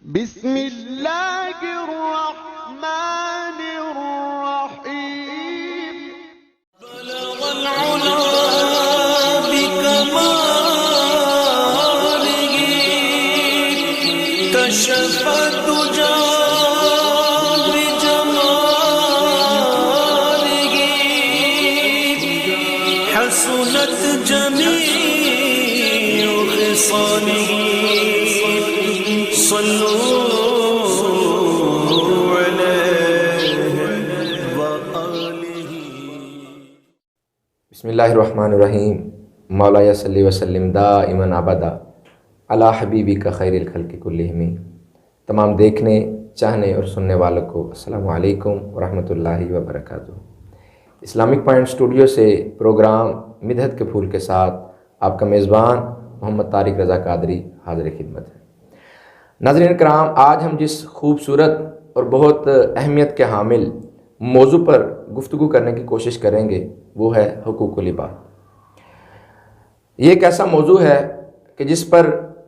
بسم اللہ الرحمن الرحیم بلغ العلا بکماله کشف الدجى بجماله حسنت جميع خصاله صلوا بسم اللہ الرحمن الرحیم مولا صلی وسلم دائما ابدا علی حبیبک خیر الخلق کلہم۔ تمام دیکھنے چاہنے اور سننے والوں کو السلام علیکم ورحمۃ اللہ وبرکاتہ۔ اسلامک پوائنٹ اسٹوڈیو سے پروگرام مدحت کے پھول کے ساتھ آپ کا میزبان محمد طارق رضا قادری حاضر خدمت ہے۔ ناظرین کرام، آج ہم جس خوبصورت اور بہت اہمیت کے حامل موضوع پر گفتگو کرنے کی کوشش کریں گے وہ ہے حقوق العباد۔ یہ ایک ایسا موضوع ہے کہ جس پر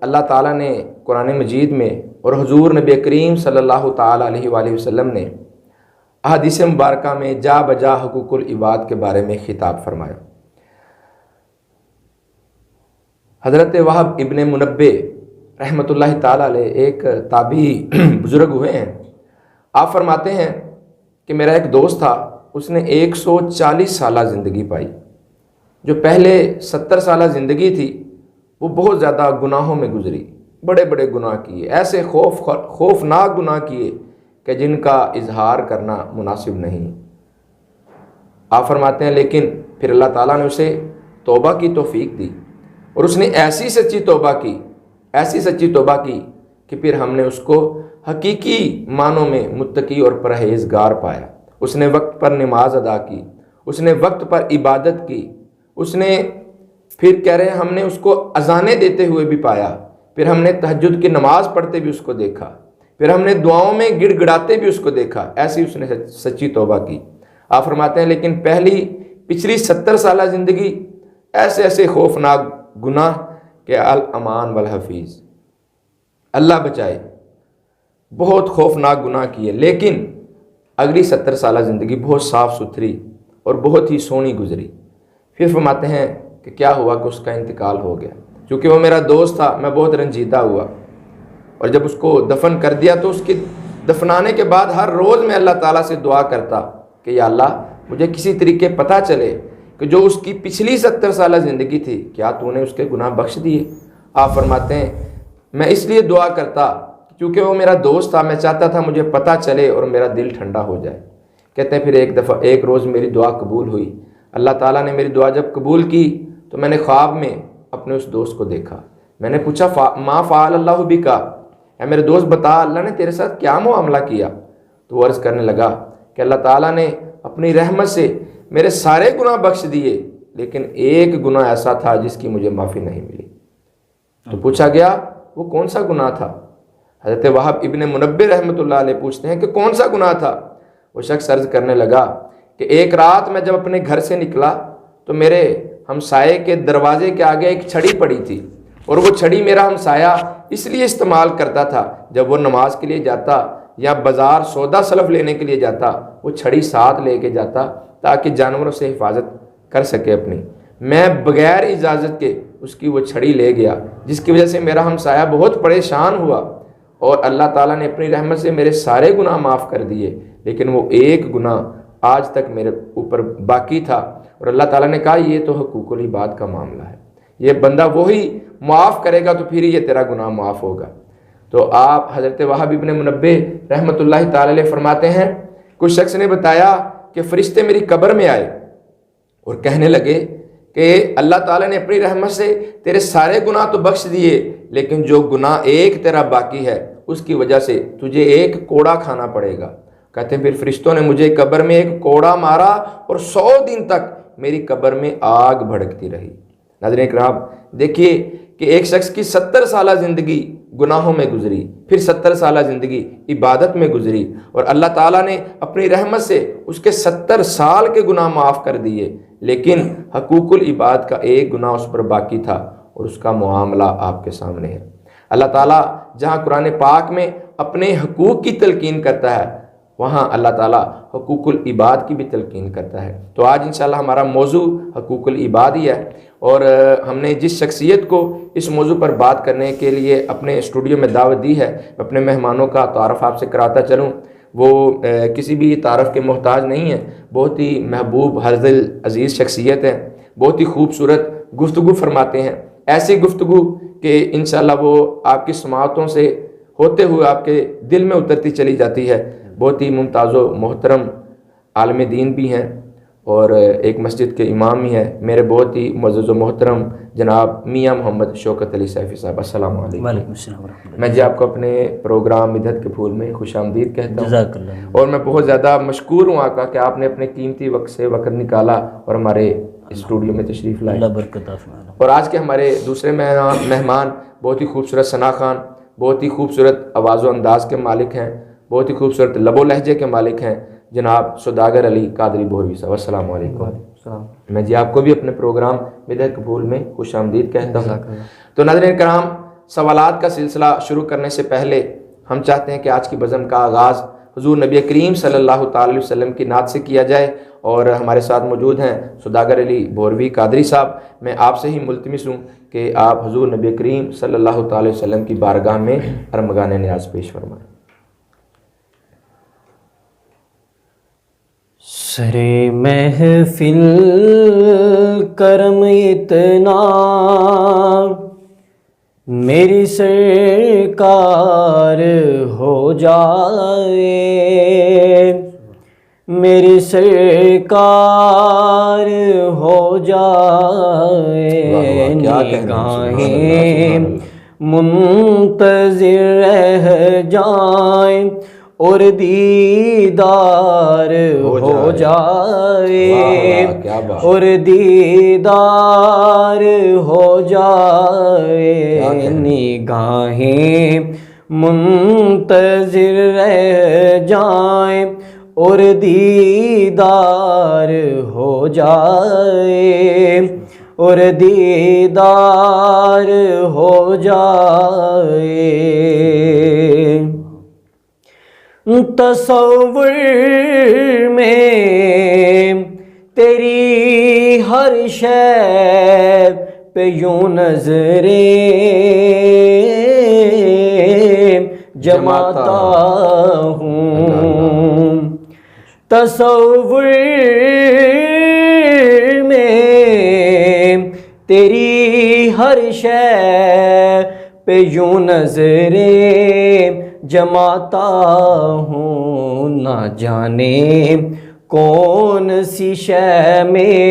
اللہ تعالیٰ نے قرآن مجید میں اور حضور نبی کریم صلی اللہ تعالیٰ علیہ وآلہ وسلم نے احادیث مبارکہ میں جا بجا حقوق العباد کے بارے میں خطاب فرمایا۔ حضرت وہب ابن منبع رحمۃ اللہ تعالیٰ علیہ ایک تابعی بزرگ ہوئے ہیں۔ آپ فرماتے ہیں کہ میرا ایک دوست تھا، اس نے 140 سالہ زندگی پائی۔ جو پہلے 70 سالہ زندگی تھی وہ بہت زیادہ گناہوں میں گزری، بڑے بڑے گناہ کیے، ایسے خوفناک گناہ کیے کہ جن کا اظہار کرنا مناسب نہیں۔ آپ فرماتے ہیں لیکن پھر اللہ تعالیٰ نے اسے توبہ کی توفیق دی، اور اس نے ایسی سچی توبہ کی کہ پھر ہم نے اس کو حقیقی معنوں میں متقی اور پرہیزگار پایا۔ اس نے وقت پر نماز ادا کی، اس نے وقت پر عبادت کی، اس نے پھر کہہ رہے ہیں ہم نے اس کو اذانیں دیتے ہوئے بھی پایا، پھر ہم نے تہجد کی نماز پڑھتے بھی اس کو دیکھا، پھر ہم نے دعاؤں میں گڑ گڑاتے بھی اس کو دیکھا۔ ایسی اس نے سچی توبہ کی۔ آپ فرماتے ہیں لیکن پچھلی 70 سالہ زندگی ایسے خوفناک گناہ کہ الامان والحفیظ، اللہ بچائے، بہت خوفناک گناہ کیے، لیکن اگلی 70 سالہ زندگی بہت صاف ستھری اور بہت ہی سونی گزری۔ پھر فرماتے ہیں کہ کیا ہوا کہ اس کا انتقال ہو گیا۔ چونکہ وہ میرا دوست تھا، میں بہت رنجیدہ ہوا، اور جب اس کو دفن کر دیا تو اس کے دفنانے کے بعد ہر روز میں اللہ تعالیٰ سے دعا کرتا کہ یا اللہ مجھے کسی طریقے پتہ چلے کہ جو اس کی پچھلی 70 سالہ زندگی تھی کیا تو نے اس کے گناہ بخش دیے۔ آپ فرماتے ہیں میں اس لیے دعا کرتا کیونکہ وہ میرا دوست تھا، میں چاہتا تھا مجھے پتہ چلے اور میرا دل ٹھنڈا ہو جائے۔ کہتے ہیں پھر ایک روز میری دعا قبول ہوئی۔ اللہ تعالیٰ نے میری دعا جب قبول کی تو میں نے خواب میں اپنے اس دوست کو دیکھا۔ میں نے پوچھا ما فعل اللہ بکا، اے میرے دوست بتا اللہ نے تیرے ساتھ کیا معاملہ کیا؟ تو وہ عرض کرنے لگا کہ اللہ تعالیٰ نے اپنی رحمت سے میرے سارے گناہ بخش دیے، لیکن ایک گناہ ایسا تھا جس کی مجھے معافی نہیں ملی۔ تو پوچھا گیا وہ کون سا گناہ تھا؟ حضرت وہب ابن منبع رحمۃ اللہ علیہ پوچھتے ہیں کہ کون سا گناہ تھا؟ وہ شخص عرض کرنے لگا کہ ایک رات میں جب اپنے گھر سے نکلا تو میرے ہمسائے کے دروازے کے آگے ایک چھڑی پڑی تھی، اور وہ چھڑی میرا ہمسایہ اس لیے استعمال کرتا تھا جب وہ نماز کے لیے جاتا یا بازار سودا سلف لینے کے لیے جاتا وہ چھڑی ساتھ لے کے جاتا تاکہ جانوروں سے حفاظت کر سکے اپنی۔ میں بغیر اجازت کے اس کی وہ چھڑی لے گیا، جس کی وجہ سے میرا ہمسایہ بہت پریشان ہوا، اور اللہ تعالیٰ نے اپنی رحمت سے میرے سارے گناہ معاف کر دیے، لیکن وہ ایک گناہ آج تک میرے اوپر باقی تھا، اور اللہ تعالیٰ نے کہا یہ تو حقوق العباد کا معاملہ ہے، یہ بندہ وہی معاف کرے گا تو پھر یہ تیرا گناہ معاف ہوگا۔ تو آپ حضرت وہب ابن منبع رحمۃ اللہ تعالیٰ علیہ فرماتے ہیں کچھ شخص نے بتایا کہ فرشتے میری قبر میں آئے اور کہنے لگے کہ اللہ تعالیٰ نے اپنی رحمت سے تیرے سارے گناہ تو بخش دیے، لیکن جو گناہ ایک تیرا باقی ہے اس کی وجہ سے تجھے ایک کوڑا کھانا پڑے گا۔ کہتے ہیں پھر فرشتوں نے مجھے قبر میں ایک کوڑا مارا اور 100 دن تک میری قبر میں آگ بھڑکتی رہی۔ ناظرین کرام دیکھیے کہ ایک شخص کی 70 سالہ زندگی گناہوں میں گزری، پھر 70 سالہ زندگی عبادت میں گزری، اور اللہ تعالیٰ نے اپنی رحمت سے اس کے 70 سال کے گناہ معاف کر دیے، لیکن حقوق العباد کا ایک گناہ اس پر باقی تھا، اور اس کا معاملہ آپ کے سامنے ہے۔ اللہ تعالیٰ جہاں قرآن پاک میں اپنے حقوق کی تلقین کرتا ہے وہاں اللہ تعالیٰ حقوق العباد کی بھی تلقین کرتا ہے۔ تو آج انشاءاللہ ہمارا موضوع حقوق العباد ہی ہے، اور ہم نے جس شخصیت کو اس موضوع پر بات کرنے کے لیے اپنے اسٹوڈیو میں دعوت دی ہے، اپنے مہمانوں کا تعارف آپ سے کراتا چلوں۔ وہ کسی بھی تعارف کے محتاج نہیں ہے، بہت ہی محبوب حضرت عزیز شخصیت ہے، بہت ہی خوبصورت گفتگو فرماتے ہیں، ایسی گفتگو کہ انشاءاللہ وہ آپ کی سماعتوں سے ہوتے ہوئے آپ کے دل میں اترتی چلی جاتی ہے۔ بہت ہی ممتاز و محترم عالم دین بھی ہیں اور ایک مسجد کے امام بھی ہیں، میرے بہت ہی معزز و محترم جناب میاں محمد شوکت علی سیفی صاحب۔ السلام علیکم۔ وعلیکم السلام ورحمۃ اللہ۔ میں جی آپ کو اپنے پروگرام مدحت کے پھول میں خوش آمدید کہتا ہوں، جزاک اللہ۔ اور میں بہت زیادہ مشکور ہوں آقا کہ آپ نے اپنے قیمتی وقت سے وقت نکالا اور ہمارے اسٹوڈیو میں تشریف لائے۔ اللہ برکت عطا فرمائے۔ اور آج کے ہمارے دوسرے مہمان بہت ہی خوبصورت ثنا خان، بہت ہی خوبصورت آواز و انداز کے مالک ہیں، بہت ہی خوبصورت لب و لہجے کے مالک ہیں، جناب سوداگر علی قادری بوروی صاحب۔ السلام علیکم۔ میں جی آپ کو بھی اپنے پروگرام مدحت کے پھول میں خوش آمدید کہتا ہوں۔ تو ناظرین کرام، سوالات کا سلسلہ شروع کرنے سے پہلے ہم چاہتے ہیں کہ آج کی بزم کا آغاز حضور نبی کریم صلی اللہ تعالی وسلم کی نعت سے کیا جائے، اور ہمارے ساتھ موجود ہیں سوداگر علی بوروی قادری صاحب۔ میں آپ سے ہی ملتمس ہوں کہ آپ حضور نبی کریم صلی اللہ تعالی وسلم کی بارگاہ میں ارمغان نیاز پیش فرمائیں۔ سرے محفل کرم اتنا میری سرکار ہو جائے، میری سرکار ہو جائے، نگاہیں منتظر رہ جائیں اور دیدار ہو جائے، اور دیدار ہو جائے، نگاہیں منتظر رہ جائیں اور دیدار ہو جائے، اور دیدار ہو جائے۔ تصور میں تیری ہر شے پہ یوں نظریں جماتا ہوں، تصور میں تیری ہر شے پہ یوں نظریں جماتا ہوں، نہ جانے کون سی شے میں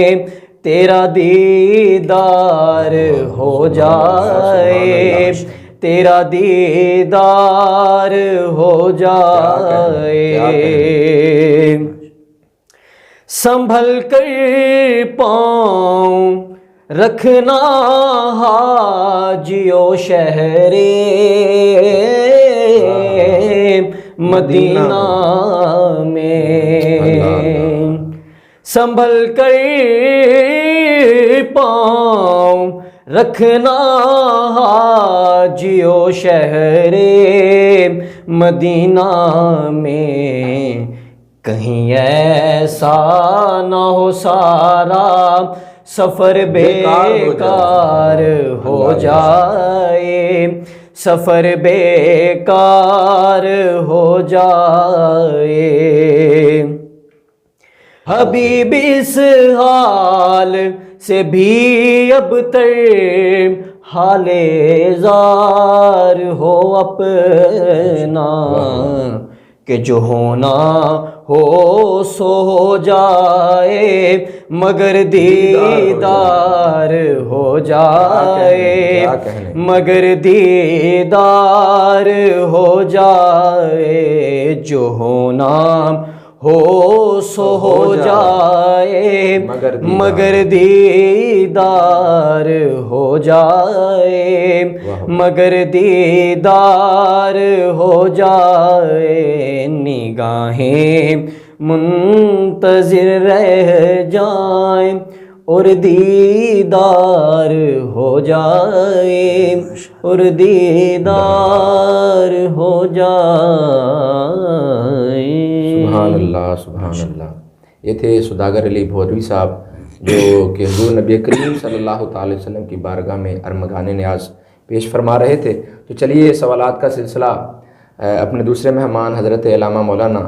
تیرا دیدار ہو جائے، تیرا دیدار ہو جائے۔ سنبھل کر پاؤں رکھنا حاجیو شہرے مدینہ میں، سنبھل کر پاؤں رکھنا حاجیو شہر مدینہ میں، کہیں ایسا نہ ہو سارا سفر بیکار ہو جائے، سفر بیکار ہو جائے۔ حبیب اس حال سے بھی اب تر حال زار ہو اپنا، کہ جو ہونا ہو سو ہو جائے مگر دیدار ہو جائے، مگر دیدار ہو جائے، جو ہونا ہو سو ہو جائے مگر دیدار ہو جائے، مگر دیدار ہو جائے، نگاہیں منتظر رہ جائیں اور دیدار ہو جائے، اور دیدار ہو جائے۔ سبحان اللہ سبحان اللہ۔ یہ تھے سوداگر علی بھوروی صاحب جو کہ حضور نبی کریم صلی اللہ تعالی وسلم کی بارگاہ میں ارمغان نیاز پیش فرما رہے تھے۔ تو چلیے سوالات کا سلسلہ اپنے دوسرے مہمان حضرت علامہ مولانا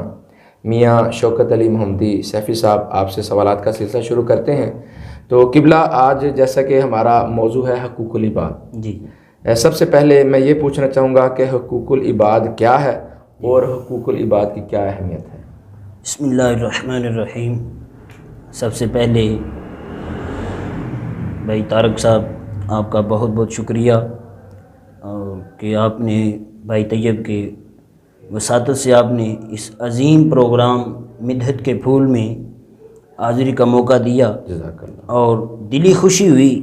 میاں شوکت علی محمدی سیفی صاحب آپ سے سوالات کا سلسلہ شروع کرتے ہیں۔ تو قبلہ آج جیسا کہ ہمارا موضوع ہے حقوق العباد، جی سب سے پہلے میں یہ پوچھنا چاہوں گا کہ حقوق العباد کیا ہے اور حقوق العباد کی کیا اہمیت ہے؟ بسم اللہ الرحمن الرحیم۔ سب سے پہلے بھائی طارق صاحب آپ کا بہت بہت شکریہ کہ آپ نے بھائی طیب کے وساطت سے آپ نے اس عظیم پروگرام مدحت کے پھول میں حاضری کا موقع دیا، جزاک اللہ۔ اور دلی خوشی ہوئی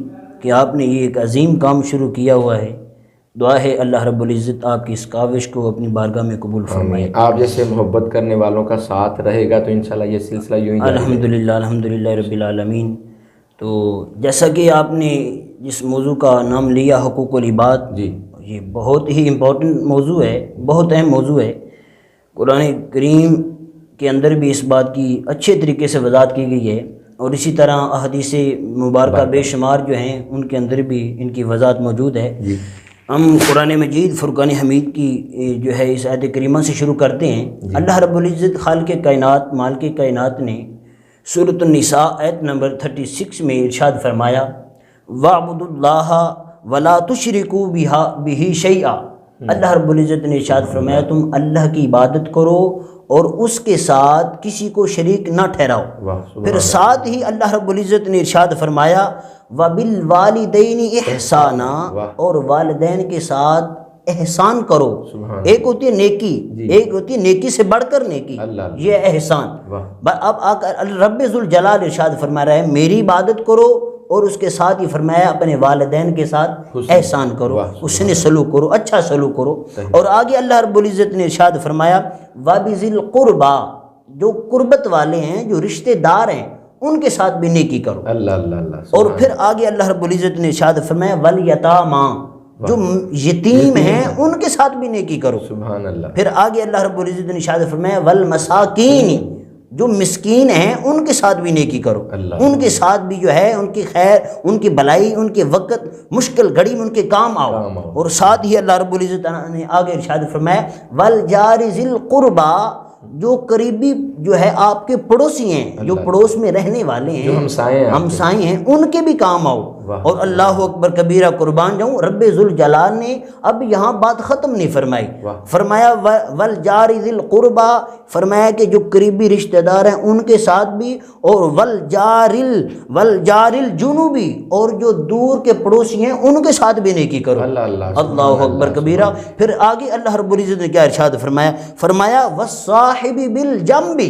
کہ آپ نے یہ ایک عظیم کام شروع کیا ہوا ہے۔ دعا ہے اللہ رب العزت آپ کی اس کاوش کو اپنی بارگاہ میں قبول فرمائے۔ آپ جیسے محبت کرنے والوں کا ساتھ رہے گا تو انشاءاللہ یہ سلسلہ یوں ہی جاری رہے گا۔ الحمدللہ الحمدللہ رب العالمین۔ تو جیسا کہ آپ نے جس موضوع کا نام لیا حقوق العباد، جی یہ بہت ہی امپورٹنٹ موضوع ہے، بہت اہم موضوع ہے۔ قرآن کریم کے اندر بھی اس بات کی اچھے طریقے سے وضاحت کی گئی ہے، اور اسی طرح احادیث مبارکہ بے شمار جو ہیں ان کے اندر بھی ان کی وضاحت موجود ہے۔ جی ہم قرآن مجید فرقان حمید کی جو ہے اس آیت کریمہ سے شروع کرتے ہیں۔ اللہ رب العزت خالق کائنات مالک کائنات نے سورۃ النساء آیت نمبر 36 میں ارشاد فرمایا، وَاعْبُدُوا اللَّهَ وَلَا تُشْرِكُوا بِهِ شَيْئًا۔ اللہ رب العزت نے ارشاد فرمایا تم اللہ کی عبادت کرو اور اس کے ساتھ کسی کو شریک نہ ٹھہراؤ۔ پھر ساتھ ہی اللہ رب العزت نے ارشاد فرمایا وَبِالْوَالِدَيْنِ احسانا، اور والدین کے ساتھ احسان کرو۔ ایک ہوتی ہے نیکی، ایک ہوتی ہے نیکی سے بڑھ کر نیکی، یہ احسان۔ اب آ کر رب ذوالجلال ارشاد فرما رہا ہے میری عبادت کرو، اور اس کے ساتھ ہی فرمایا اپنے والدین کے ساتھ احسان کرو، اس نے سلوک کرو، اچھا سلوک کرو۔ اور آگے اللہ رب العزت نے ارشاد فرمایا وَبِذِي الْقُرْبَى، جو قربت والے ہیں، جو رشتہ دار ہیں، ان کے ساتھ بھی نیکی کرو۔ اللہ اللہ اللہ۔ اور پھر آگے اللہ رب العزت نے ارشاد فرمایا وَالْيَتَامَى، جو یتیم ہیں ان کے ساتھ بھی نیکی کرو۔ سبحان اللہ۔ پھر آگے اللہ رب العزت نے ارشاد فرمایا وَالْمَسَاكِينِ، جو مسکین ہیں ان کے ساتھ بھی نیکی کرو، ان کے ساتھ بھی جو ہے ان کی خیر، ان کی بھلائی، ان کے وقت مشکل گھڑی میں ان کے کام آؤ۔ اور ساتھ ہی اللہ رب العزت نے آگے ارشاد فرمایا وَالْجَارِ ذِي الْقُرْبَى، جو قریبی جو ہے آپ کے پڑوسی ہیں، جو پڑوس میں رہنے والے ہیں، جو ہمسائے ہیں، ان کے بھی کام آؤ۔ اور اللہ اکبر کبیرہ، قربان جاؤں، رب ذوالجلال نے اب یہاں بات ختم نہیں فرمائی، فرمایا والجار ذی القربى، فرمایا کہ جو قریبی رشتہ دار ہیں ان کے ساتھ بھی، اور والجار الجنوبی، اور جو دور کے پڑوسی ہیں ان کے ساتھ بھی نیکی کرو۔ اللہ اکبر کبیرہ۔ پھر آگے اللہ رب العزت نے کیا ارشاد فرمایا؟ فرمایا والصاحب بالجنب،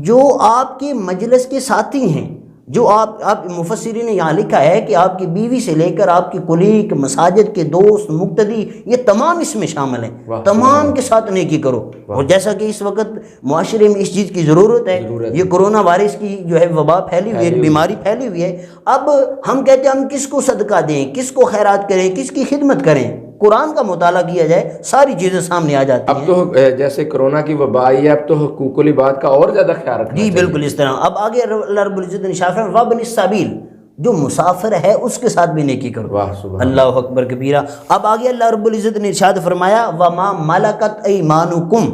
جو آپ کے مجلس کے ساتھی ہیں، جو آپ مفسرین نے یہاں لکھا ہے کہ آپ کی بیوی سے لے کر آپ کی کلیگ، مساجد کے دوست، مقتدی، یہ تمام اس میں شامل ہیں، تمام کے ساتھ نیکی کرو۔ اور جیسا کہ اس وقت معاشرے میں اس چیز کی ضرورت ہے، یہ کرونا وائرس کی جو ہے وبا پھیلی ہوئی ہے، بیماری پھیلی ہوئی ہے، اب ہم کہتے ہیں ہم کس کو صدقہ دیں، کس کو خیرات کریں، کس کی خدمت کریں؟ قرآن کا مطالعہ کیا جائے ساری چیزیں سامنے آ جاتی ہیں۔ اب تو جیسے کرونا کی وبا آئی ہے، اب تو حقوق العباد کا اور زیادہ خیال رکھنا جی بالکل اس طرح۔ اب آگے اللہ رب العزت نے ارشاد فرمایا وابن السبیل، جو مسافر ہے اس کے ساتھ بھی نیکی کرو۔ اللہ اکبر کبیرہ۔ اب آگے اللہ رب العزت نے ارشاد فرمایا وما ملکت ایمانکم،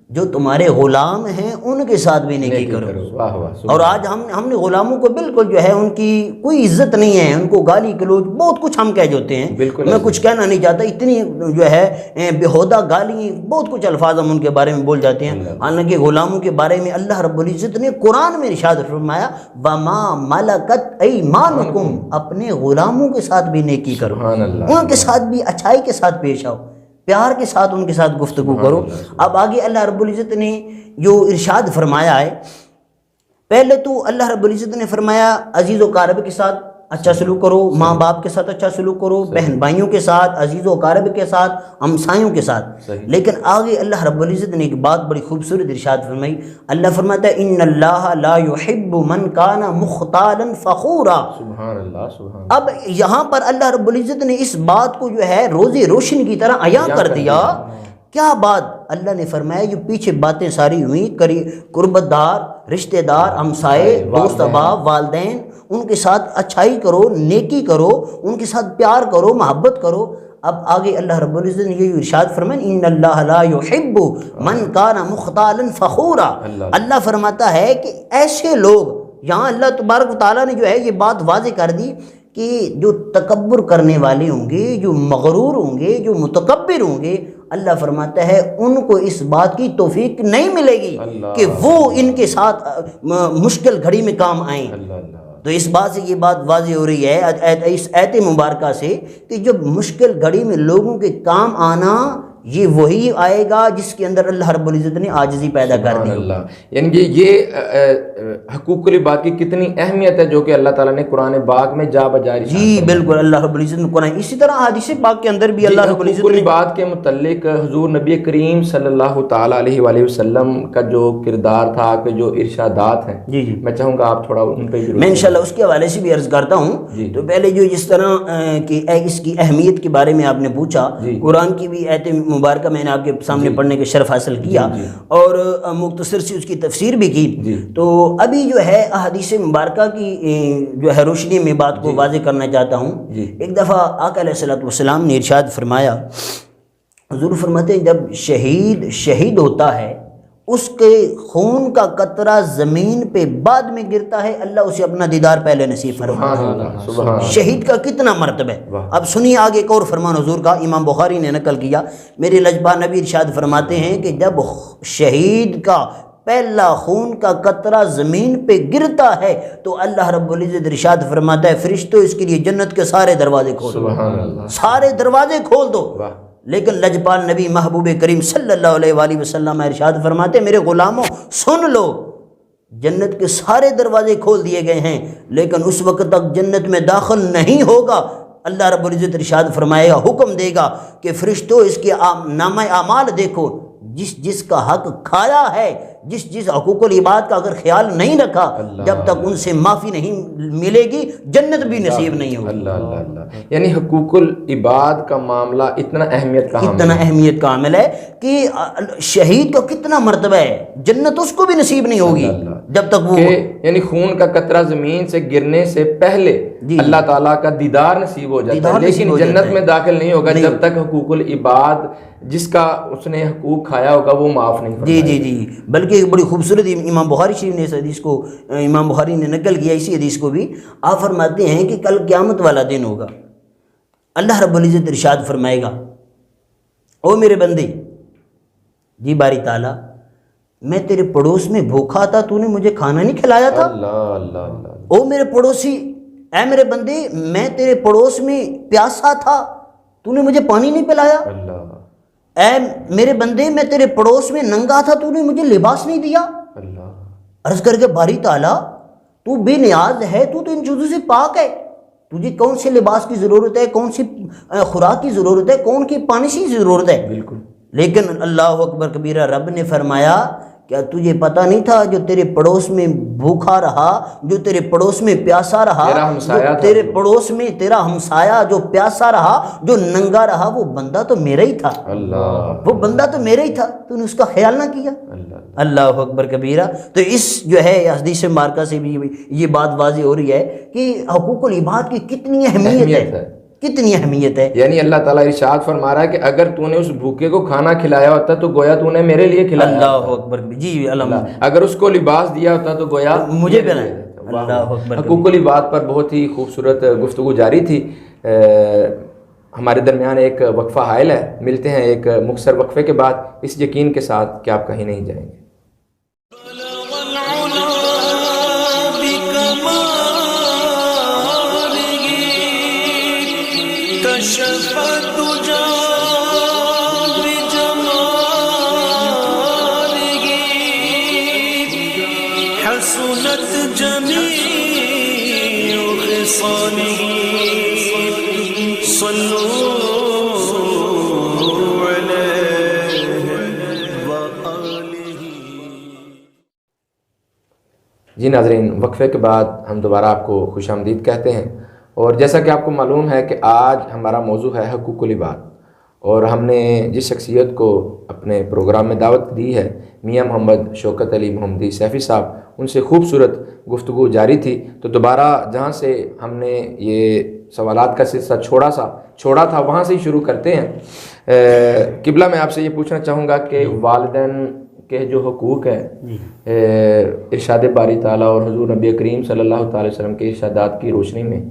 جو تمہارے غلام ہیں ان کے ساتھ بھی نیکی کرو۔ اور آج ہم نے غلاموں کو بالکل جو ہے ان کی کوئی عزت نہیں ہے، ان کو گالی گلوچ بہت کچھ ہم کہہ جاتے ہیں، میں کچھ کہنا نہیں چاہتا، اتنی جو ہے بےہودہ گالی، بہت کچھ الفاظ ہم ان کے بارے میں بول جاتے ہیں۔ حالانکہ غلاموں کے بارے میں اللہ رب العزت نے قرآن میں ارشاد فرمایا وما ملکت ایمانکم، اپنے غلاموں کے ساتھ بھی نیکی کرو، ان کے ساتھ بھی اچھائی کے ساتھ پیش آؤ، پیار کے ساتھ ان کے ساتھ گفتگو کرو۔ اب آگے اللہ رب العزت نے جو ارشاد فرمایا ہے، پہلے تو اللہ رب العزت نے فرمایا عزیز و قارب کے ساتھ اچھا سلوک کرو، ماں باپ کے ساتھ اچھا سلوک کرو، بہن بھائیوں کے ساتھ، عزیز و اقارب کے ساتھ، ہمسایوں کے ساتھ. لیکن آگے اللہ رب العزت نے ایک بات بڑی خوبصورت ارشاد فرمائی. اللہ فرماتا ہے ان اللہ لا يحب من کان مختالا فخورا. سبحان اللہ سبحان. اب یہاں پر اللہ رب العزت نے اس بات کو جو ہے روز روشن کی طرح عیاں کر دیا. کیا بات؟ اللہ نے فرمایا جو پیچھے باتیں ساری ہوئیں، قربت دار، رشتہ دار، ہمسائے، دوست احباب، والدین، ان کے ساتھ اچھائی کرو، نیکی کرو، ان کے ساتھ پیار کرو، محبت کرو. اب آگے اللہ رب العزت نے یہ ارشاد فرمایا ان اللہ لا يحب من کان مختالا فخورا. اللہ فرماتا ہے کہ ایسے لوگ، یہاں اللہ تبارک و تعالیٰ نے جو ہے یہ بات واضح کر دی کہ جو تکبر کرنے والے ہوں گے، جو مغرور ہوں گے، جو متکبر ہوں گے، اللہ فرماتا ہے ان کو اس بات کی توفیق نہیں ملے گی کہ وہ ان کے ساتھ مشکل گھڑی میں کام آئیں. تو اس بات سے یہ بات واضح ہو رہی ہے اس آیت مبارکہ سے کہ جب مشکل گھڑی میں لوگوں کے کام آنا، یہ وہی آئے گا جس کے اندر اللہ رب العزت نے عاجزی پیدا کر دی. اللہ، یعنی کہ یہ حقوق العباد کی کتنی اہمیت ہے جو کہ اللہ تعالیٰ نے قرآن پاک میں جا بجاری. جی بالکل، اللہ رب العزت نے قرآن، اسی طرح حدیث پاک کے اندر بھی اللہ رب العزت حقوق العباد کے متعلق حضور نبی کریم صلی اللہ تعالیٰ علیہ وآلہ وسلم کا جو کردار تھا، کہ جو ارشادات ہیں، جی میں چاہوں گا آپ تھوڑا ان پہ میں انشاءاللہ اس کے حوالے سے بھی عرض کرتا ہوں. تو پہلے جو جس طرح کہ اس کی اہمیت کے بارے میں آپ نے پوچھا، قرآن کی بھی آیت مبارکہ میں نے آپ کے سامنے پڑھنے کا شرف حاصل کیا اور مختصر سی اس کی تفسیر بھی کی. تو ابھی جو ہے احادیث مبارکہ کی جو ہے روشنی میں بات کو واضح کرنا چاہتا ہوں. ایک دفعہ آقا علیہ الصلوۃ والسلام نے ارشاد فرمایا، حضور فرماتے ہیں جب شہید ہوتا ہے، اس کے خون کا قطرہ زمین پہ بعد میں گرتا ہے، اللہ اسے اپنا دیدار پہلے نصیب فرماتا ہے. شہید کا کتنا مرتبہ ہے. اب سنیے آگے ایک اور فرمان حضور کا، امام بخاری نے نقل کیا. میرے لجپا نبی ارشاد فرماتے ہیں کہ جب شہید کا پہلا خون کا قطرہ زمین پہ گرتا ہے تو اللہ رب العزت ارشاد فرماتا ہے فرشتوں اس کے لیے جنت کے سارے دروازے کھول دو، سارے دروازے کھول دو. لیکن لجپال نبی محبوب کریم صلی اللہ علیہ وآلہ وسلم ارشاد فرماتے میرے غلاموں سن لو، جنت کے سارے دروازے کھول دیے گئے ہیں، لیکن اس وقت تک جنت میں داخل نہیں ہوگا. اللہ رب العزت ارشاد فرمائے گا، حکم دے گا کہ فرشتوں اس کے نامہ اعمال دیکھو، جس کا حق کھایا ہے، جس حقوق العباد کا اگر خیال نہیں رکھا، جب تک ان سے معافی نہیں ملے گی جنت بھی نصیب نہیں ہوگی. اللہ اللہ اللہ، یعنی حقوق العباد کا معاملہ اتنا اہمیت کا عامل ہے کہ شہید کا کتنا مرتبہ ہے، جنت اس کو بھی نصیب نہیں ہوگی جب تک وہ، یعنی خون کا قطرہ زمین سے گرنے سے پہلے اللہ تعالیٰ کا دیدار نصیب ہو جاتا ہے، لیکن جنت میں داخل نہیں ہوگا جب تک حقوق العباد جس کا اس نے حقوق کھایا ہوگا وہ معاف نہیں فرمائے. جی بلکہ ایک بڑی خوبصورت امام بخاری شریف نے اس حدیث کو، امام بخاری نے نقل کیا اسی حدیث کو بھی. آپ فرماتے ہیں کہ کل قیامت والا دن ہوگا، اللہ رب العزت ارشاد فرمائے گا او میرے بندے، جی باری تعالیٰ میں تیرے پڑوس میں بھوکا تھا، تو نے مجھے کھانا نہیں کھلایا تھا. او میرے پڑوسی، اے میرے بندے میں تیرے پڑوس میں پیاسا تھا، تو نے مجھے پانی نہیں پلایا. اے میرے بندے میں تیرے پڑوس میں ننگا تھا، تو نے مجھے لباس نہیں دیا. عرض کر کے باری تعالیٰ تو بے نیاز ہے، تو ان چیزوں سے پاک ہے، تجھے کون سے لباس کی ضرورت ہے، کون سی خوراک کی ضرورت ہے، کون کی پانی کی ضرورت ہے. بالکل. لیکن اللہ اکبر کبیرہ، رب نے فرمایا کیا تجھے پتہ نہیں تھا جو تیرے پڑوس میں بھوکا رہا، جو تیرے پڑوس میں پیاسا رہا، جو تیرے پڑوس میں تیرا ہمسایہ جو پیاسا رہا، جو ننگا رہا، وہ بندہ تو میرا ہی تھا. وہ بندہ تو میرا ہی تھا، تو نے اس کا خیال نہ کیا. اللہ اکبر کبیرہ. تو اس جو ہے حدیث مبارکہ سے بھی یہ بات واضح ہو رہی ہے کہ حقوق العباد کی کتنی اہمیت ہے، کتنی اہمیت ہے. یعنی اللہ تعالیٰ ارشاد فرما رہا ہے کہ اگر تو نے اس بھوکے کو کھانا کھلایا ہوتا تو گویا تو نے میرے لیے کھلایا. اللہ اکبر. جی الحمد. اگر اس کو لباس دیا ہوتا تو گویا مجھے پہنایا. اللہ اکبر. حقوق العباد پر بہت ہی خوبصورت گفتگو جاری تھی. ہمارے درمیان ایک وقفہ حائل ہے، ملتے ہیں ایک مختصر وقفے کے بعد اس یقین کے ساتھ کہ آپ کہیں نہیں جائیں گے. حسنت جميع وإرصاله صلوا عليه وآله. جی ناظرین، وقفے کے بعد ہم دوبارہ آپ کو خوش آمدید کہتے ہیں، اور جیسا کہ آپ کو معلوم ہے کہ آج ہمارا موضوع ہے حقوق العباد، اور ہم نے جس شخصیت کو اپنے پروگرام میں دعوت دی ہے میاں محمد شوکت علی محمدی سیفی صاحب، ان سے خوبصورت گفتگو جاری تھی، تو دوبارہ جہاں سے ہم نے یہ سوالات کا سلسلہ چھوڑا تھا وہاں سے ہی شروع کرتے ہیں۔ قبلہ میں آپ سے یہ پوچھنا چاہوں گا کہ والدین کے جو حقوق ہے ارشاد باری تعالیٰ اور حضور نبی کریم صلی اللہ تعالی وسلم کے ارشادات کی روشنی میں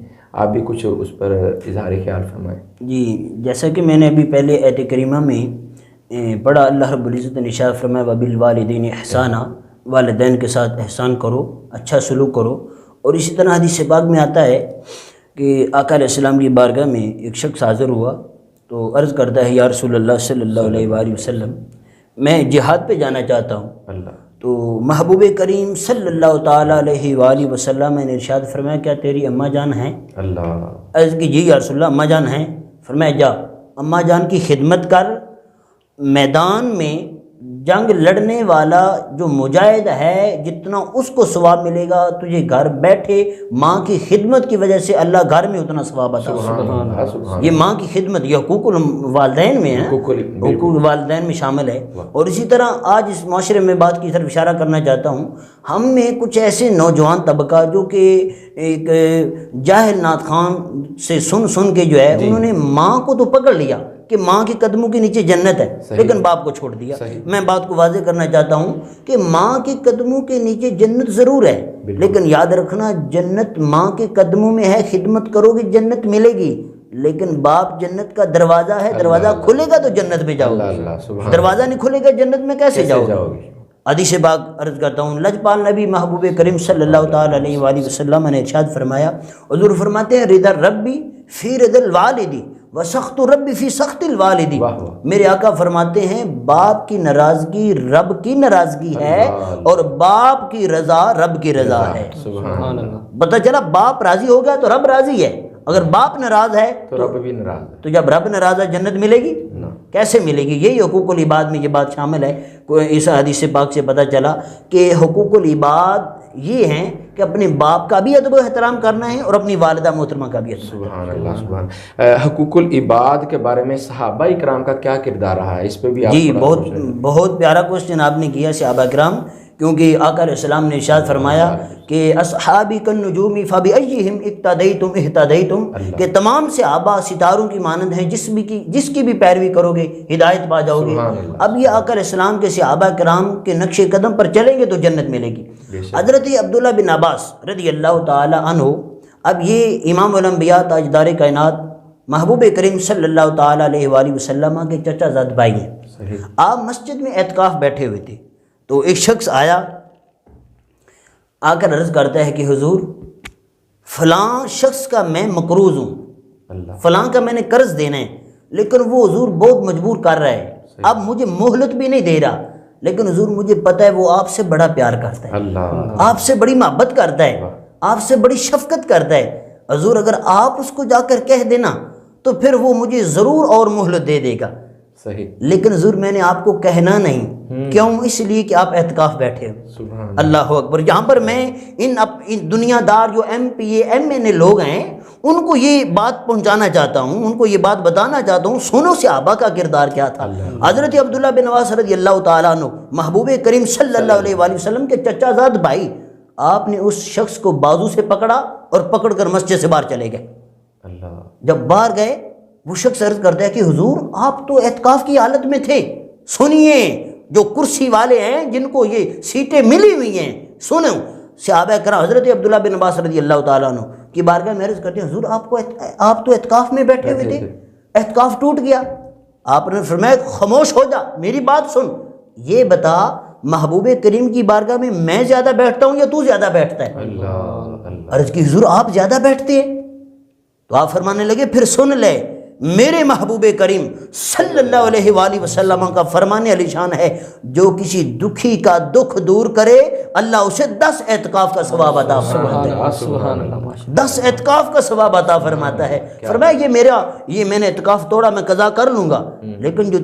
آپ بھی کچھ اس پر اظہار خیال فرمائیں۔ جی، جیسا کہ میں نے ابھی پہلے آیت کریمہ میں پڑھا، اللہ رب العزت نے ارشاد فرمایا وبالوالدین احسانا، والدین کے ساتھ احسان کرو، اچھا سلوک کرو۔ اور اسی طرح حدیث پاک میں آتا ہے کہ آقا علیہ السلام کی بارگاہ میں ایک شخص حاضر ہوا تو عرض کرتا ہے یا رسول اللہ صلی اللہ علیہ وآلہ وسلم، میں جہاد پہ جانا چاہتا ہوں۔ اللہ تو محبوب کریم صلی اللہ تعالیٰ علیہ وآلہ وسلم نے ارشاد فرمایا کیا تیری اماں جان ہیں؟ اللہ عرض کی جی یا رسول اللہ اماں جان ہیں۔ فرمایا جا اماں جان کی خدمت کر، میدان میں جنگ لڑنے والا جو مجاہد ہے جتنا اس کو ثواب ملے گا، تجھے گھر بیٹھے ماں کی خدمت کی وجہ سے اللہ گھر میں اتنا ثواب عطا فرمائے۔ یہ ماں کی خدمت یہ حقوق الوالدین میں ہے، حقوق الوالدین میں شامل ہے۔ اور اسی طرح آج اس معاشرے میں بات کی طرف اشارہ کرنا چاہتا ہوں، ہم میں کچھ ایسے نوجوان طبقہ جو کہ ایک جاہل نعت خوان سے سن کے جو ہے انہوں نے ماں کو تو پکڑ لیا کہ ماں کے قدموں کے نیچے جنت ہے، لیکن باپ کو چھوڑ دیا۔ میں بات کو واضح کرنا چاہتا ہوں کہ ماں کے قدموں کے نیچے جنت ضرور ہے، لیکن یاد رکھنا جنت ماں کے قدموں میں ہے، خدمت کرو گے جنت ملے گی، لیکن باپ جنت کا دروازہ ہے، دروازہ کھلے گا تو جنت میں جاؤ گے، دروازہ نہیں کھلے گا جنت میں کیسے جاؤ گے؟ حدیث پاک عرض کرتا ہوں، لجپال نبی محبوب کریم صلی اللہ تعالی علیہ وآلہ وسلم نے ارشاد فرمایا، حضور فرماتے ہیں رضا ربی فی رضا الوالدی وسخط ربی فی سخط الوالدی۔ میرے آقا فرماتے ہیں باپ کی ناراضگی رب کی ناراضگی ہے اور باپ کی رضا رب کی رضا ہے۔ سبحان اللہ، پتہ چلا باپ راضی ہو گیا تو رب راضی ہے، اگر باپ ناراض ہے تو رب بھی ناراض ہے۔ تو جب رب ناراض ہے جنت ملے گی؟ کیسے ملے گی؟ یہی حقوق العباد میں یہ بات شامل ہے۔ اس حدیث پاک سے پتہ چلا کہ حقوق العباد یہ ہیں کہ اپنے باپ کا بھی ادب و احترام کرنا ہے اور اپنی والدہ محترمہ کا بھی ادب۔ سبحان اللہ، سبحان۔ حقوق العباد کے بارے میں صحابہ کرام کا کیا کردار رہا ہے، اس پہ بھی آپ جی بہت پیارا کوشچن آپ نے کیا صحابہ کرام، کیونکہ آقا علیہ السلام نے ارشاد فرمایا کہ اصحابی کالنجوم فبأیہم اقتدیتم اہتدیتم، کہ تمام صحابہ ستاروں کی مانند ہیں، جس کی بھی پیروی کرو گے ہدایت پا جاؤ گے۔ اب یہ آقا علیہ السلام کے صحابہ کرام کے نقش قدم پر چلیں گے تو جنت ملے گی۔ حضرت عبداللہ بن عباس رضی اللہ تعالی عنہ، اب یہ امام الانبیاء تاجدار کائنات محبوب کریم صلی اللہ تعالی علیہ وآلہ وسلم کے چچا زاد بھائی ہیں۔ آپ مسجد میں اعتکاف بیٹھے ہوئے تھے تو ایک شخص آیا، آ کر عرض کرتا ہے کہ حضور فلاں شخص کا میں مقروض ہوں، فلاں کا میں نے قرض دینا ہے، لیکن وہ حضور بہت مجبور کر رہا ہے، اب مجھے مہلت بھی نہیں دے رہا، لیکن حضور مجھے پتہ ہے وہ آپ سے بڑا پیار کرتا ہے، آپ سے بڑی محبت کرتا ہے، آپ سے بڑی شفقت کرتا ہے، حضور اگر آپ اس کو جا کر کہہ دینا تو پھر وہ مجھے ضرور اور مہلت دے دے گا۔ صحیح، لیکن حضور میں نے آپ کو کہنا نہیں، کیوں؟ اس لیے کہ آپ اعتکاف بیٹھے ہو۔ اللہ اکبر۔ یہاں پر میں ان دنیا دار جو M P A M N A لوگ ہیں ان کو یہ بات پہنچانا چاہتا ہوں، ان کو یہ بات بتانا چاہتا ہوں، سنو صحابہ کا کردار کیا تھا۔ حضرت عبداللہ بن عباس رضی اللہ تعالیٰ عنہ محبوب کریم صلی اللہ علیہ وآلہ وسلم کے چچا زاد بھائی، آپ نے اس شخص کو بازو سے پکڑا اور پکڑ کر مسجد سے باہر چلے گئے۔ جب باہر گئے وہ شخص عرض کرتا ہے کہ حضور آپ تو اعتکاف کی حالت میں تھے، سنیے جو کرسی والے ہیں جن کو یہ سیٹیں ملی ہوئی ہیں، سنو۔ صحابہ کرام حضرت عبداللہ بن عباس رضی اللہ تعالیٰ عنہ کی بارگاہ میں عرض کرتے ہیں حضور آپ تو اعتکاف میں بیٹھے ہوئے تھے، اعتکاف ٹوٹ گیا۔ آپ نے فرمایا خاموش ہو جا، میری بات سن، یہ بتا محبوب کریم کی بارگاہ میں زیادہ بیٹھتا ہوں یا تو زیادہ بیٹھتا ہے؟ عرض کی حضور آپ زیادہ بیٹھتے ہیں۔ تو آپ فرمانے لگے پھر سن لے، میرے محبوب کریم صلی اللہ علیہ وآلہ وسلم کا فرمان علی شان ہے، جو کسی دکھی کا دکھ دور کرے اللہ اسے 10 اعتکاف کا ثواب عطا فرماتا ہے۔ سبحان اللہ 10 اعتکاف کا ثواب عطا فرماتا ہے۔ فرمایا یہ میں نے اعتکاف توڑا، میں قضا کر لوں گا، لیکن جو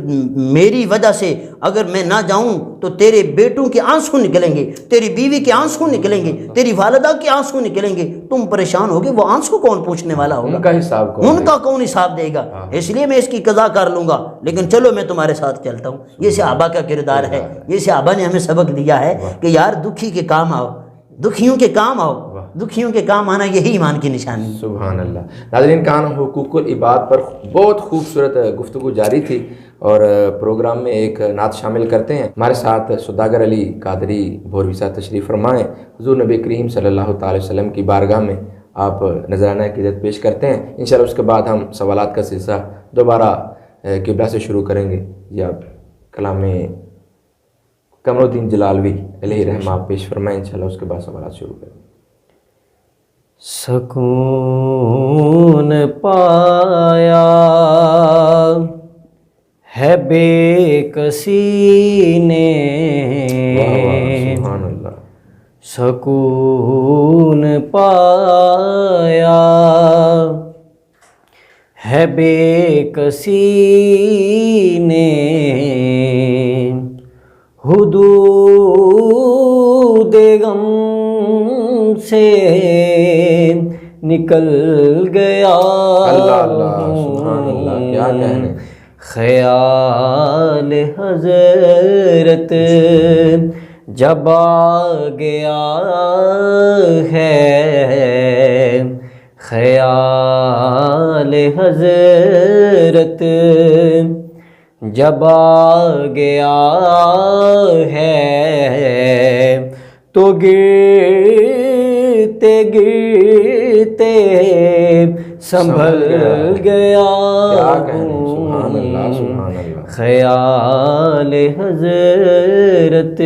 میری وجہ سے اگر میں نہ جاؤں تو تیرے بیٹوں کے آنسو نکلیں گے، تیری بیوی کے آنسو نکلیں گے، تیری والدہ کے آنسو نکلیں گے، تم پریشان ہوگے، وہ آنسو کون پوچھنے والا ہوگا؟ ان کا حساب کون ان کا کون حساب دے گا؟ اس لیے میں اس کی قضا کر لوں گا، لیکن چلو میں تمہارے ساتھ چلتا ہوں۔ یہ صحابہ کا کردار ہے، یہ صحابہ نے ہمیں سبق دیا ہے کہ یار دکھی کے کام آؤ، دکھیوں کے کام آؤ، دکھیوں کے کام آنا یہی ایمان کی نشانی ہے۔ سبحان اللہ۔ ناظرین کان حقوق العباد پر بہت خوبصورت گفتگو جاری تھی، اور پروگرام میں ایک نعت شامل کرتے ہیں۔ ہمارے ساتھ سوداگر علی قادری بھوروی صاحب تشریف فرمائیں، حضور نبی کریم صلی اللہ تعالی وسلم کی بارگاہ میں آپ نذرانہ عقیدت پیش کرتے ہیں۔ انشاءاللہ اس کے بعد ہم سوالات کا سلسلہ دوبارہ قبلہ سے شروع کریں گے۔ یہ آپ کلام قمر الدین جلالوی علیہ رحمہ آپ پیش فرمائیں، انشاءاللہ اس کے بعد سوالات شروع کریں گے۔ سکون پایا ہے بے کسی نے، سبحان اللہ۔ سکون پایا ہے بے کسی نے، حدود غم سے نکل گیا اللہ اللہ سبحان اللہ، کیا کہنے۔ خیال حضرت جب آ گیا ہے، خیال حضرت جب آ گیا ہے، تو گرتے گرتے سنبھل گیا سبحان اللہ سبحان اللہ۔ خیال حضرت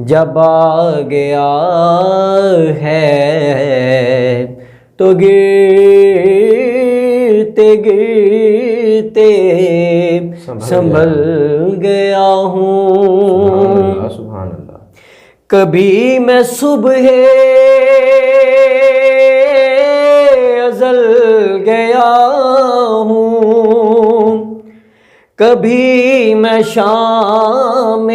جب آ گیا ہے، تو گرتے گرتے سنبھل گیا ہوں۔ سبحان اللہ۔ کبھی میں صبح ازل گیا ہوں، کبھی میں شام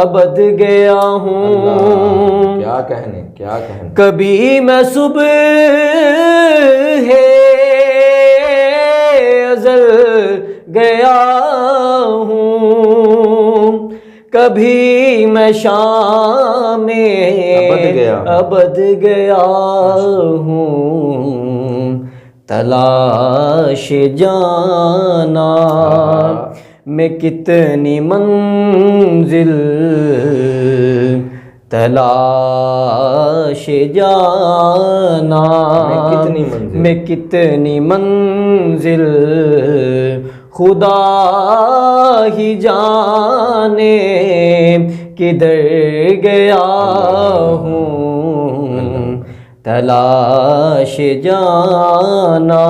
ابد گیا ہوں، کیا کہنے کیا کہنے۔ کبھی میں صبح ازل گیا ہوں، کبھی میں شام ابد گیا ہوں، تلاش جانا میں کتنی منزل، تلاش جانا میں کتنی منزل، خدا ہی جانے کدھر گیا ہوں، تلاش جانا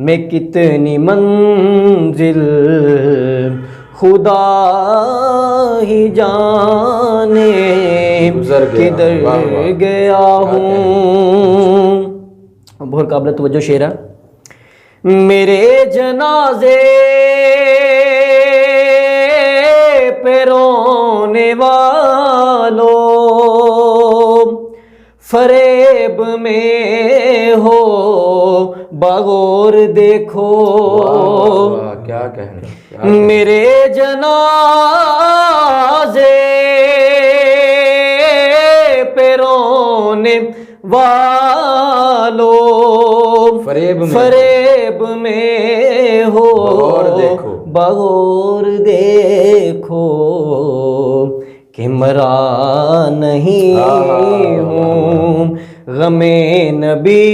میں کتنی منزل، خدا ہی جانے کدھر گیا ہوں۔ بہت قابل توجہ شعر ہے۔ میرے جنازے پہ رونے والوں، فریب میں ہو بغور دیکھو، کیا کہنے۔ میرے جنازے پہ رونے والوں، فریب میں ہو بغور دیکھو، کہ مرا نہیں ہوں غم نبی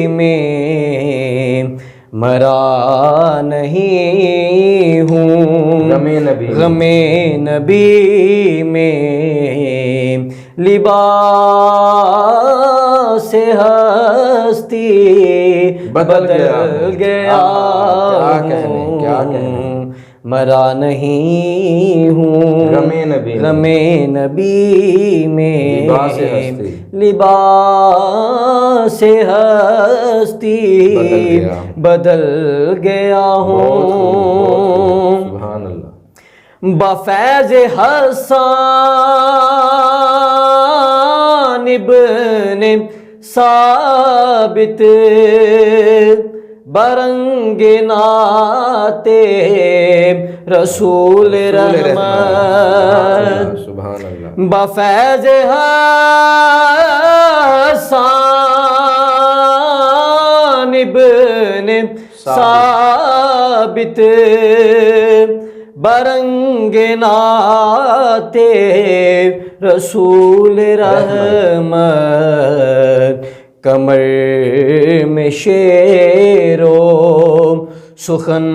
میں، مرا نہیں ہوں غم نبی میں، لباس سے ہستی بدل گیا ہوں، کیا کہنے مرا نہیں ہوں غم نبی میں لباس ہستی بدل گیا ہوں، سبحان اللہ۔ بفیض حسان ابن ثابت برنگ نعت رسول رحمت، سبحان اللہ۔ بفیض حسان ابن ثابت برنگ نعت رسول رحمت، کمر میں شعر و سخن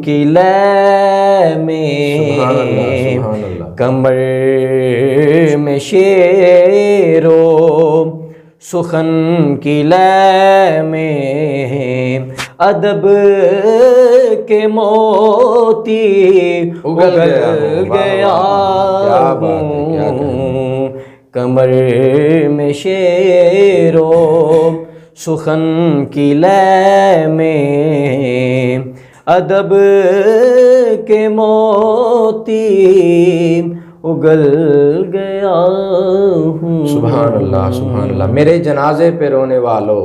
کی لے میں، کمر میں شعر و سخن کی لے میں، ادب کے موتی اگل گیا ہوں، کمر میں شعر و سخن کی لے میں، ادب کے موتی اگل گیا ہوں۔ سبحان اللہ سبحان اللہ۔ میرے جنازے پہ رونے والو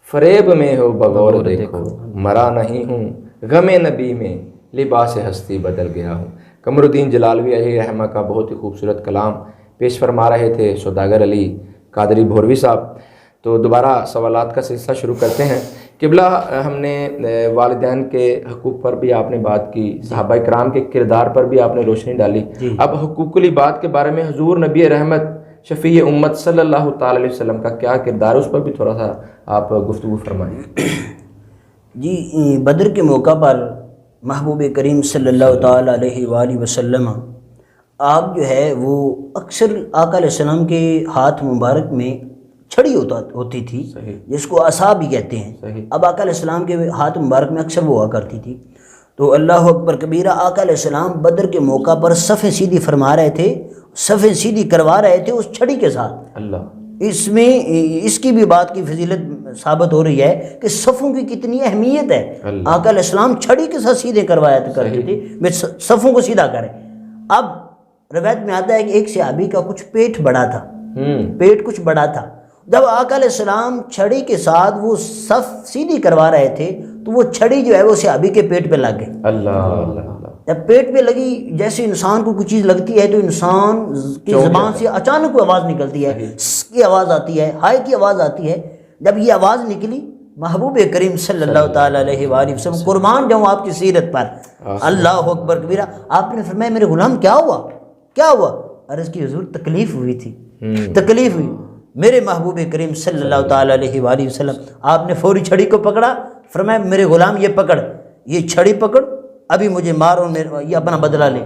فریب میں ہو بغور دیکھو، مرا نہیں ہوں غم نبی میں لباس ہستی بدل گیا ہوں۔ قمر الدین جلالوی علیہ رحمہ کا بہت ہی خوبصورت کلام پیش فرما رہے تھے سوداگر علی قادری بھوروی صاحب۔ تو دوبارہ سوالات کا سلسلہ شروع کرتے ہیں۔ قبلہ ہم نے والدین کے حقوق پر بھی آپ نے بات کی، صحابہ کرام کے کردار پر بھی آپ نے روشنی ڈالی۔ اب حقوق العباد کے بارے میں حضور نبی رحمت شفیع امت صلی اللہ تعالی علیہ وسلم کا کیا کردار ہے، اس پر بھی تھوڑا سا آپ گفتگو فرمائیں۔ جی، بدر کے موقع پر محبوب کریم صلی اللہ تعالی علیہ وآلہ وسلم آپ جو ہے وہ اکثر آقا علیہ السلام کے ہاتھ مبارک میں چھڑی ہوتی تھی، جس کو عصا بھی کہتے ہیں۔ اب آقا علیہ السلام کے ہاتھ مبارک میں اکثر وہ ہوا کرتی تھی۔ تو اللہ اکبر کبیرہ، آقا علیہ السلام بدر کے موقع پر صفیں سیدھی فرما رہے تھے، صفیں سیدھی کروا رہے تھے اس چھڑی کے ساتھ۔ اللہ، اس میں اس کی بھی بات کی فضیلت ثابت ہو رہی ہے کہ صفوں کی کتنی اہمیت ہے۔ آقا علیہ السلام چھڑی کے ساتھ سیدھے کروایا کرتے تھے، میں صفوں کو سیدھا کریں۔ اب روایت میں آتا ہے کہ ایک صحابی کا کچھ پیٹ بڑا تھا، پیٹ کچھ بڑا تھا۔ جب آقا علیہ السلام چھڑی کے ساتھ وہ صف سیدھی کروا رہے تھے تو وہ چھڑی جو ہے وہ صحابی کے پیٹ پہ لگ گئی۔ اللہ اللہ اللہ۔ جب پیٹ پہ لگی، جیسے انسان کو کوئی چیز لگتی ہے تو انسان کی زبان سے اچانک کوئی آواز نکلتی ہے، س کی آواز آتی ہے، ہائے کی آواز آتی ہے۔ جب یہ آواز نکلی، محبوب کریم صلی اللہ تعالی علیہ وآلہ وسلم، قربان جاؤں آپ کی سیرت پر، اللہ اکبر کبیرہ، آپ نے فرمایا میرے غلام کیا ہوا، کیا ہوا؟ عرض کی حضور تکلیف ہوئی تھی، تکلیف ہوئی۔ میرے محبوب کریم صلی اللہ تعالی علیہ وآلہ وسلم آپ نے فوری چھڑی کو پکڑا، فرمایا میرے غلام یہ پکڑ، یہ چھڑی پکڑ، ابھی مجھے مار اور یہ اپنا بدلہ لے۔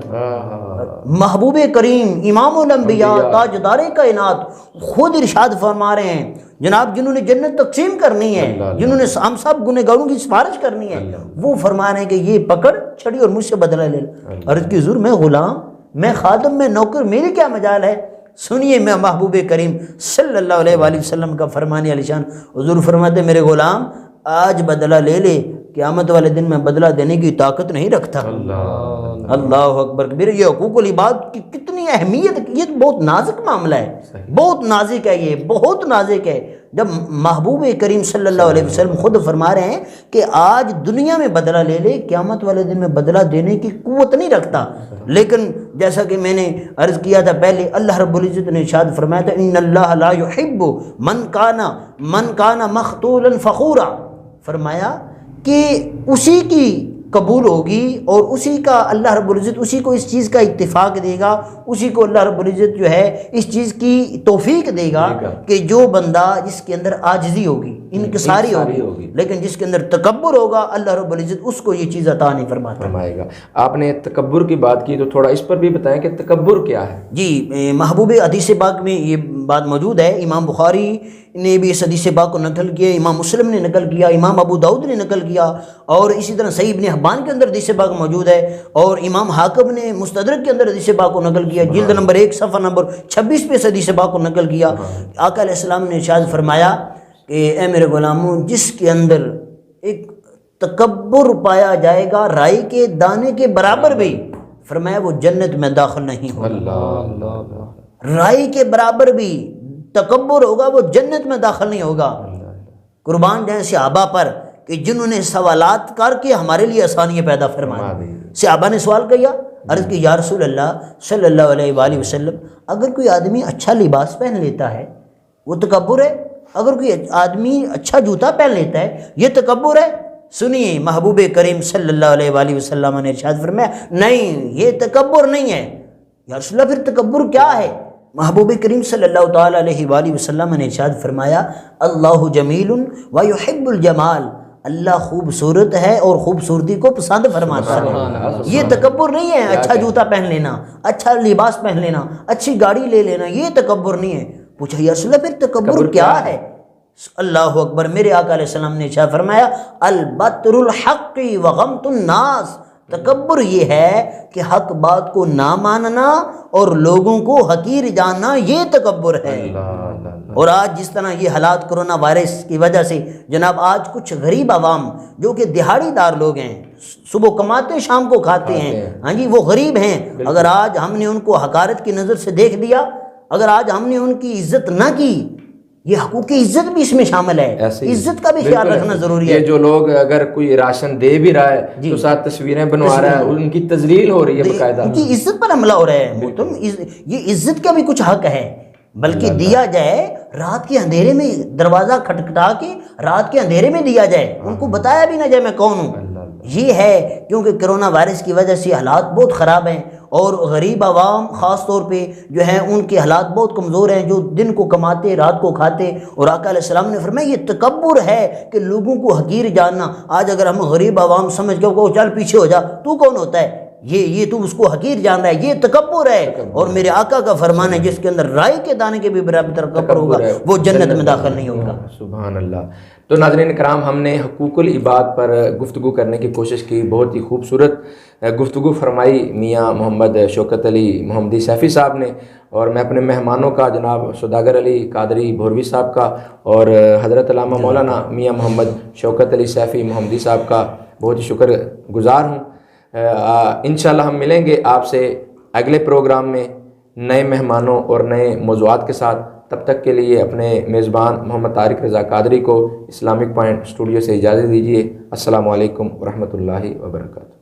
محبوب کریم امام الانبیاء تاجدار کائنات خود ارشاد فرما رہے ہیں، جناب جنہوں نے جنت تقسیم کرنی ہے، جنہوں نے ہم سب گنہگاروں کی سفارش کرنی ہے، وہ فرما رہے ہیں کہ یہ پکڑ چھڑی اور مجھ سے بدلہ لے۔ عرض کی حضور میں غلام، میں خادم، میں نوکر، میری کیا مجال ہے؟ سنیے میں محبوب کریم صلی اللہ علیہ وآلہ وسلم کا فرمان علی شان، حضور فرماتے میرے غلام آج بدلہ لے لے، قیامت والے دن میں بدلہ دینے کی طاقت نہیں رکھتا۔ اللہ اکبر کبیر۔ یہ حقوق العباد کی کتنی اہمیت، یہ بہت نازک معاملہ ہے، بہت نازک ہے، یہ بہت نازک ہے۔ جب محبوب کریم صلی اللہ علیہ وسلم خود فرما رہے ہیں کہ آج دنیا میں بدلہ لے لے، قیامت والے دن میں بدلہ دینے کی قوت نہیں رکھتا۔ لیکن جیسا کہ میں نے عرض کیا تھا پہلے، اللہ رب العزت نے ارشاد فرمایا تھا ان اللہ لا يحب من کان مقتولا فخورا، فرمایا کہ اسی کی قبول ہوگی اور اسی کا اللہ رب العزت اسی کو اس چیز کا اتفاق دے گا، اسی کو اللہ رب العزت جو ہے اس چیز کی توفیق دے گا کہ جو بندہ جس کے اندر عاجزی ہوگی، انکساری ہوگی، لیکن جس کے اندر تکبر ہوگا اللہ رب العزت اس کو یہ چیز عطا نہیں فرمائے گا۔ آپ نے تکبر کی بات کی تو تھوڑا اس پر بھی بتائیں کہ تکبر کیا ہے؟ جی، محبوب حدیث پاک میں یہ بات موجود ہے، امام بخاری نے بھی اس حدیث پاک کو نقل کیا، امام مسلم نے نقل کیا، امام ابو داؤد نے نقل کیا، اور اسی طرح صحیح ابن حبان کے اندر حدیث پاک موجود ہے، اور امام حاکم نے مستدرک کے اندر حدیث پاک کو نقل کیا، جلد نمبر 1 صفحہ نمبر 26 پہ اس حدیث پاک کو نقل کیا۔ آقا علیہ السلام نے ارشاد فرمایا کہ اے میرے غلاموں، جس کے اندر ایک تکبر پایا جائے گا رائی کے دانے کے برابر بھی، فرمایا وہ جنت میں داخل نہیں ہوگا۔ رائی کے برابر بھی تکبر ہوگا، وہ جنت میں داخل نہیں ہوگا۔ قربان جائیں صحابہ پر کہ جنہوں نے سوالات کر کے ہمارے لیے آسانیاں پیدا فرمائی۔ صحابہ نے سوال کیا، عرض کی یا رسول اللہ صلی اللہ علیہ وآلہ وسلم، اگر کوئی آدمی اچھا لباس پہن لیتا ہے وہ تکبر ہے؟ اگر کوئی آدمی اچھا جوتا پہن لیتا ہے یہ تکبر ہے؟ سنیے محبوب کریم صلی اللہ علیہ وآلہ وسلم نے ارشاد فرمایا نہیں، یہ تکبر نہیں ہے۔ یا رسول اللہ پھر تکبر کیا ہے؟ محبوب کریم صلی اللہ تعالی علیہ وآلہ وسلم نے ارشاد فرمایا اللہ جمیل ویحب الجمال، اللہ خوبصورت ہے اور خوبصورتی کو پسند فرماتا ہے۔ یہ تکبر نہیں ہے اچھا جوتا پہن لینا، اچھا لباس پہن لینا، اچھی گاڑی لے لینا، یہ تکبر نہیں ہے۔ پوچھا یا رسول اللہ پھر تکبر کیا ہے؟ اللہ اکبر، میرے آقا علیہ السلام نے ارشاد فرمایا البطر الحق وغمط الناس، تکبر یہ ہے کہ حق بات کو نہ ماننا اور لوگوں کو حقیر جاننا، یہ تکبر ہے۔ اور آج جس طرح یہ حالات کرونا وائرس کی وجہ سے جناب، آج کچھ غریب عوام جو کہ دہاڑی دار لوگ ہیں، صبح کماتے شام کو کھاتے ہیں، ہاں جی، وہ غریب ہیں، اگر آج ہم نے ان کو حقارت کی نظر سے دیکھ دیا، اگر آج ہم نے ان کی عزت نہ کی، یہ حقوق عزت بھی اس میں شامل ہے، عزت کا بھی خیال رکھنا ضروری ہے۔ یہ جو لوگ اگر کوئی راشن دے بھی رہا ہے تو ساتھ تصویریں بنوا رہا ہے، ان کی تذلیل ہو رہی ہے، باقاعدہ ان کی عزت پر حملہ ہو رہا ہے۔ یہ عزت کا بھی کچھ حق ہے، بلکہ دیا جائے رات کے اندھیرے میں، دروازہ کھٹکھٹا کے رات کے اندھیرے میں دیا جائے، ان کو بتایا بھی نہ جائے میں کون ہوں۔ یہ ہے کیونکہ کرونا وائرس کی وجہ سے حالات بہت خراب ہیں، اور غریب عوام خاص طور پہ جو ہیں ان کے حالات بہت کمزور ہیں، جو دن کو کماتے رات کو کھاتے۔ اور آقا علیہ السلام نے فرمایا یہ تکبر ہے کہ لوگوں کو حقیر جاننا۔ آج اگر ہم غریب عوام سمجھ کے کہو چل پیچھے ہو جا، تو کون ہوتا ہے؟ یہ تو اس کو حقیر جان رہا ہے، یہ تکبر ہے۔ اور میرے آقا کا فرمان ہے جس کے اندر رائی کے دانے کے بھی برابر تکبر ہوگا وہ جنت میں داخل نہیں ہوگا۔ سبحان اللہ۔ تو ناظرین کرام، ہم نے حقوق العباد پر گفتگو کرنے کی کوشش کی، بہت ہی خوبصورت گفتگو فرمائی میاں محمد شوکت علی محمدی سیفی صاحب نے، اور میں اپنے مہمانوں کا جناب سوداگر علی قادری بھوروی صاحب کا اور حضرت علامہ مولانا میاں محمد شوکت علی سیفی محمدی صاحب کا بہت ہی شکر گزار ہوں۔ انشاءاللہ ہم ملیں گے آپ سے اگلے پروگرام میں نئے مہمانوں اور نئے موضوعات کے ساتھ۔ تب تک کے لیے اپنے میزبان محمد طارق رضا قادری کو اسلامک پوائنٹ اسٹوڈیو سے اجازت دیجیے۔ السلام علیکم ورحمۃ اللہ وبرکاتہ۔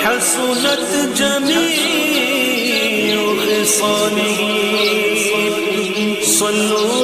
حسنت جميع خصاله صلوا